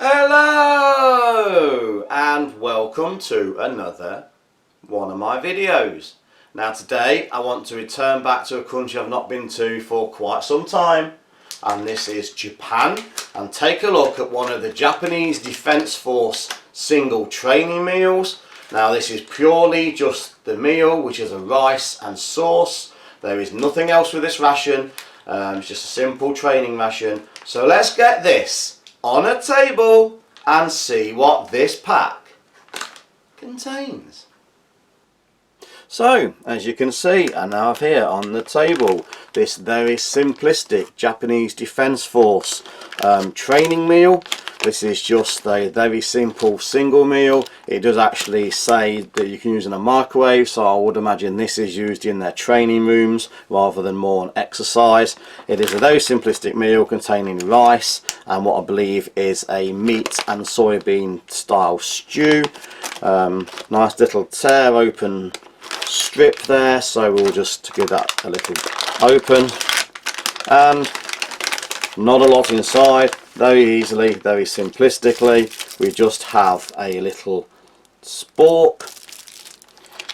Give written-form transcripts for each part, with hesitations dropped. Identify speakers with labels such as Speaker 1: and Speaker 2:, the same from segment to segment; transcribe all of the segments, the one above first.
Speaker 1: Hello and welcome to another one of my videos. Now today I want to return back to a country I've not been to for quite some time, and this is Japan, and take a look at one of the Japanese Defence Force single training meals. Now this is purely just the meal, which is a rice and sauce. There is nothing else with this ration. It's just a simple training ration. So let's get this on a table and see what this pack contains. So as you can see, I now have here on the table this very simplistic Japanese Defence Force training meal. This is just a very simple single meal. It does actually say that you can use in a microwave, so I would imagine this is used in their training rooms rather than more on exercise. It is a very simplistic meal containing rice and what I believe is a meat and soybean style stew. Nice little tear open strip there, so we'll just give that a little open, and not a lot inside. Very easily, very simplistically, we just have a little spork.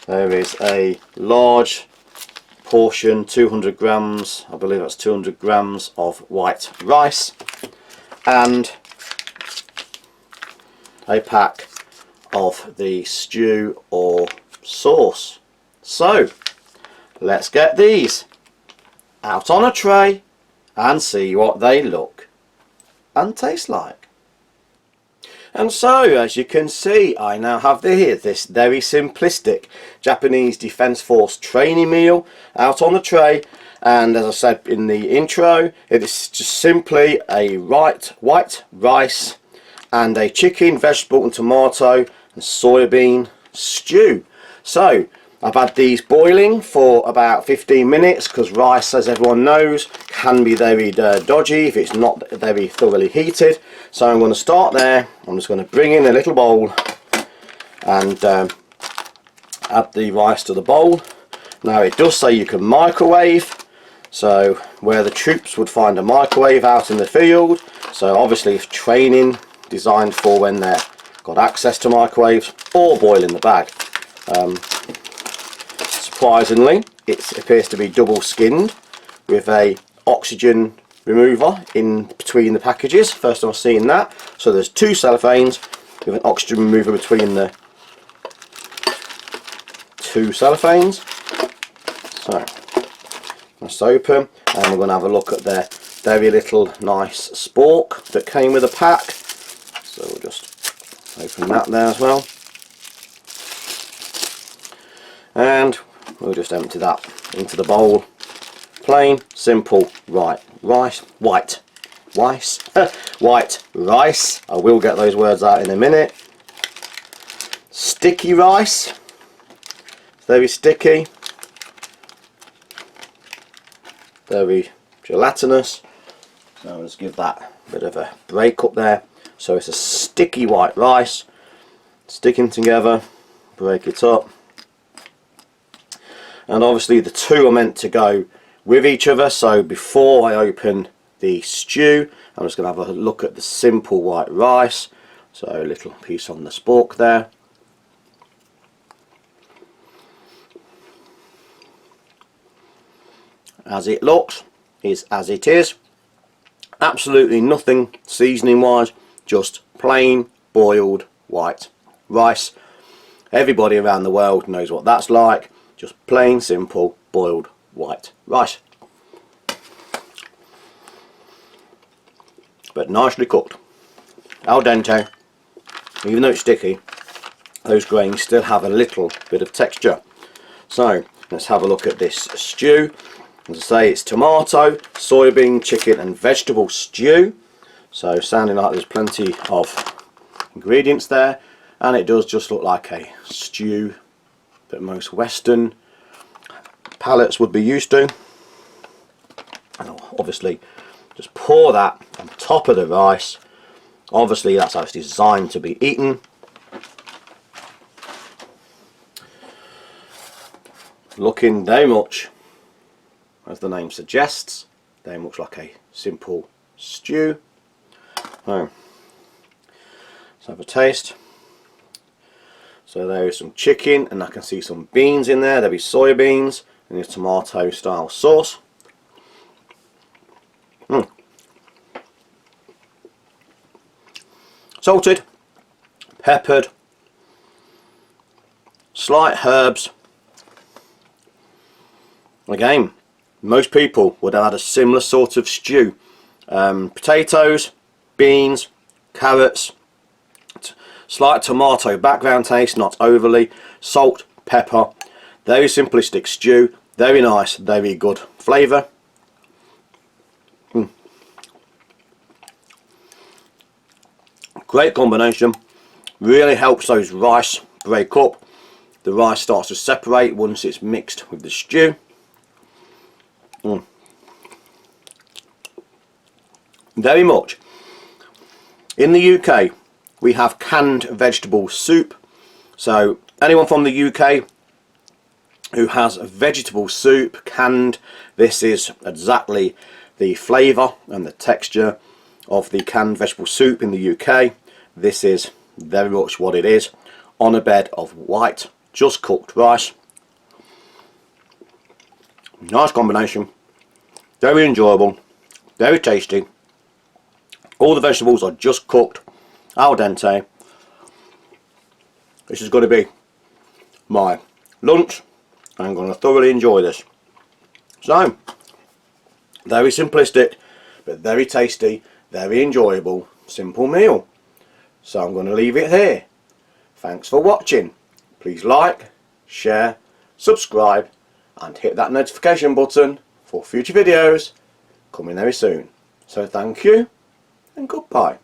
Speaker 1: There is a large portion, 200 grams, I believe that's 200 grams of white rice, and a pack of the stew or sauce. So let's get these out on a tray and see what they look and taste like. And so as you can see, I now have here this very simplistic Japanese Defence Force training meal out on the tray, and as I said in the intro, it is just simply a white rice and a chicken, vegetable and tomato and soybean stew. So I've had these boiling for about 15 minutes because rice, as everyone knows, can be very dodgy if it's not very thoroughly heated. So I'm going to start there. I'm just going to bring in a little bowl and add the rice to the bowl. Now it does say you can microwave, so where the troops would find a microwave out in the field. So obviously it's training designed for when they've got access to microwaves, or boil in the bag. Surprisingly, it appears to be double skinned with a oxygen remover in between the packages. First time I've seen that. So there's two cellophanes with an oxygen remover between the two cellophanes. So let's open, and we're going to have a look at their very little nice spork that came with a pack. So we'll just open that there as well, and we'll just empty that into the bowl. Plain, simple, white rice. I will get those words out in a minute. Sticky rice, very sticky, very gelatinous. So I'll just give that a bit of a break up there. So it's a sticky white rice, sticking together, break it up. And obviously the two are meant to go with each other, so before I open the stew, I'm just going to have a look at the simple white rice. So a little piece on the spork there. As it looks is as it is. Absolutely nothing seasoning wise, just plain boiled white rice. Everybody around the world knows what that's like. Just plain simple boiled white rice, but nicely cooked, al dente. Even though it's sticky, those grains still have a little bit of texture. So let's have a look at this stew. As I say, it's tomato, soybean, chicken and vegetable stew. So sounding like there's plenty of ingredients there, and it does just look like a stew that most Western palates would be used to. And I'll obviously just pour that on top of the rice. Obviously that's how it's designed to be eaten. Looking very much, as the name suggests, very much like a simple stew. So Let's have a taste. So there is some chicken, and I can see some beans in there. There'll be soya beans and a tomato style sauce. Salted, peppered, slight herbs. Again, most people would have had a similar sort of stew. Potatoes, beans, carrots, slight tomato background taste, not overly, salt, pepper. Very simplistic stew, very nice, very good flavour. Great combination, really helps those rice break up. The rice starts to separate once it's mixed with the stew. Very much. In the UK we have canned vegetable soup, so anyone from the UK who has a vegetable soup canned, this is exactly the flavour and the texture of the canned vegetable soup in the UK. This is very much what it is, on a bed of white just cooked rice. Nice combination, very enjoyable, very tasty. All the vegetables are just cooked al dente. This is going to be my lunch. I'm going to thoroughly enjoy this. So, very simplistic but very tasty, very enjoyable, simple meal. So I'm going to leave it here. Thanks for watching. Please like, share, subscribe and hit that notification button for future videos coming very soon. So thank you and goodbye.